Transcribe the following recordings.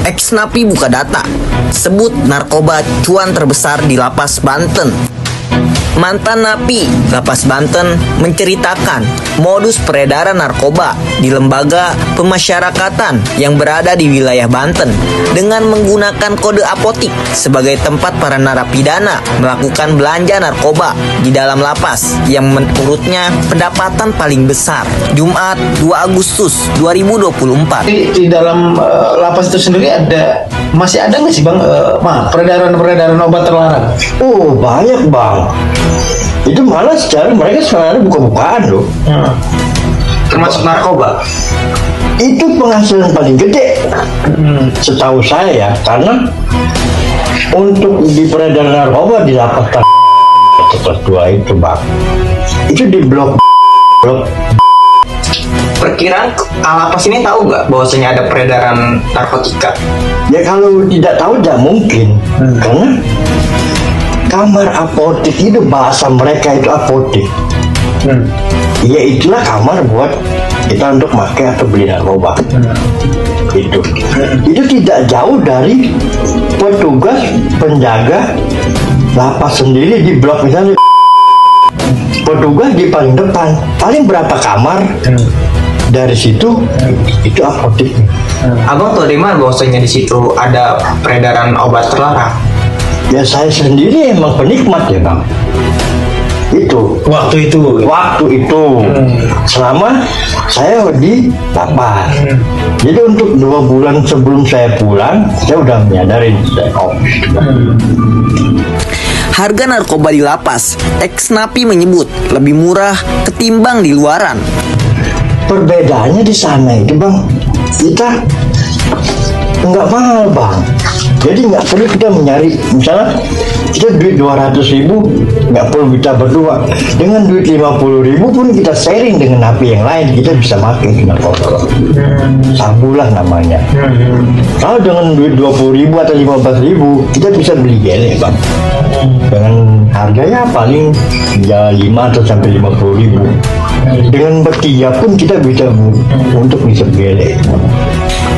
Ex-napi buka data, sebut narkoba cuan terbesar di Lapas Banten. Mantan napi Lapas Banten menceritakan modus peredaran narkoba di lembaga pemasyarakatan yang berada di wilayah Banten dengan menggunakan kode apotik sebagai tempat para narapidana melakukan belanja narkoba di dalam lapas yang menurutnya pendapatan paling besar. Jumat 2 Agustus 2024. Di dalam lapas itu sendiri masih ada nggak sih Bang peredaran obat terlarang? Oh banyak Bang. Itu malah mereka sebenarnya buka-bukaan loh. Termasuk narkoba. Itu penghasilan paling gede, setahu saya ya, karena untuk di peredaran narkoba di lapas kelas 2 itu Bang, itu di blok. Perkiraan lapas ini tahu nggak bahwasanya ada peredaran narkotika? Ya kalau tidak tahu tidak mungkin, karena kamar apotik itu bahasa mereka itu apotik. Ya itulah kamar buat kita untuk pakai atau beli narkoba. Itu tidak jauh dari petugas penjaga lapas sendiri di blok misalnya. Petugas di paling depan, paling berapa kamar dari situ itu apotik. Abang tahu dari mana bahwasanya di situ ada peredaran obat terlarang? Ya saya sendiri emang penikmat ya Bang. Itu Waktu itu selama saya di lapas. Jadi untuk 2 bulan sebelum saya pulang, saya udah menyadarin Harga narkoba di lapas, ex-napi menyebut lebih murah ketimbang di luaran. Perbedaannya di sana itu Bang, kita nggak mahal Bang. Jadi nggak perlu kita menyari, misalnya kita duit 200.000 nggak perlu kita berdua. Dengan duit 50.000 pun kita sharing dengan napi yang lain, kita bisa pakai narkoba. Sabulah namanya. Kalau dengan duit 20.000 atau 15.000 kita bisa beli gele Bang. Dengan harganya paling ya 5 atau sampai 50.000. Dengan bertiga pun kita bisa untuk bisa gele.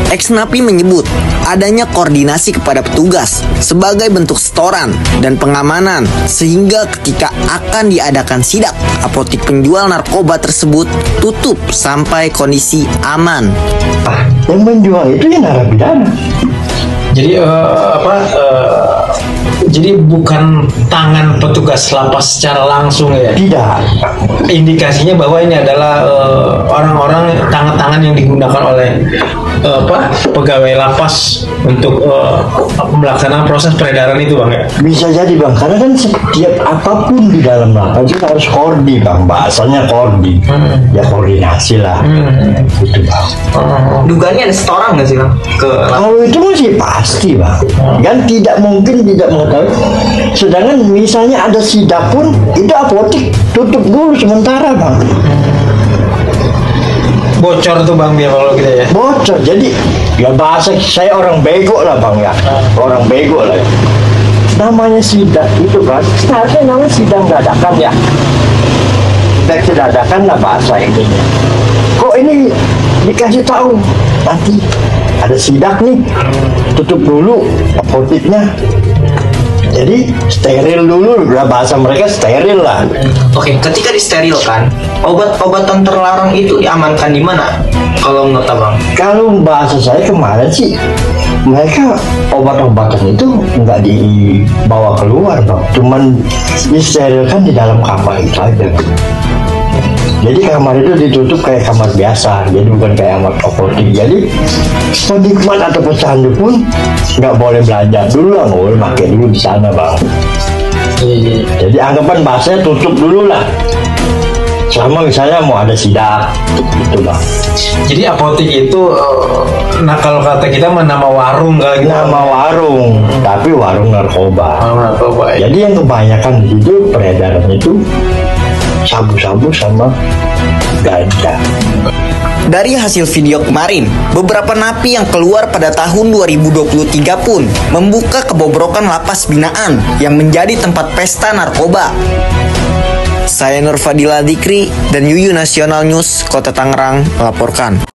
Ex-napi menyebut adanya koordinasi kepada petugas sebagai bentuk setoran dan pengamanan sehingga ketika akan diadakan sidak, apotik penjual narkoba tersebut tutup sampai kondisi aman. Yang menjual itu ya narapidana. Jadi jadi bukan tangan petugas lapas secara langsung ya? Tidak. Indikasinya bahwa ini adalah orang-orang tangan-tangan yang digunakan oleh pegawai lapas untuk melaksanakan proses peredaran itu Bang ya? Bisa jadi Bang, karena kan setiap apapun di dalam lapas itu harus koordi Bang, bahasanya koordi. Ya koordinasi lah. Gitu Bang. Dugaannya ada setoran nggak sih Bang? Kalau itu masih pasti Bang. Kan tidak mungkin tidak mengetahui. Sedangkan misalnya ada sidak pun itu apotik tutup dulu sementara Bang. Bocor tuh Bang dia kalau gitu ya? Bocor, jadi ya bahasa saya orang bego lah Bang ya. Orang bego lah ya. Namanya sidak itu Bang, seharusnya namanya sidang dadakan ya. Sidang dadakan lah bahasa ini. Kok ini dikasih tahu nanti ada sidak nih, tutup dulu apotiknya. Jadi steril dulu, bahasa mereka steril lah. Oke, ketika disterilkan, obat-obatan terlarang itu diamankan di mana? Kalau menurut Abang? Kalau bahasa saya kemarin sih, mereka obat-obatan itu nggak dibawa keluar Bang, cuman disterilkan di dalam kamar itu aja. Jadi kamar itu ditutup kayak kamar biasa, jadi bukan kayak kamar apotik. Jadi penikmat atau pecandu pun nggak boleh belanja dulu lah, nggak boleh pakai dulu di sana Bang. Jadi anggapan bahasanya tutup dulu lah. Selama misalnya mau ada sidak, gitu Bang. Jadi apotik itu, nah kalau kata kita nama warung kali gitu. Nama warung, tapi warung narkoba. Narkoba. Ya. Jadi yang kebanyakan di situ peredaran itu sabu-sabu sama ganja. Dari hasil video kemarin, beberapa napi yang keluar pada tahun 2023 pun membuka kebobrokan lapas binaan yang menjadi tempat pesta narkoba. Saya Nur Fadila Dikri dan Yuyu Nasional News Kota Tangerang melaporkan.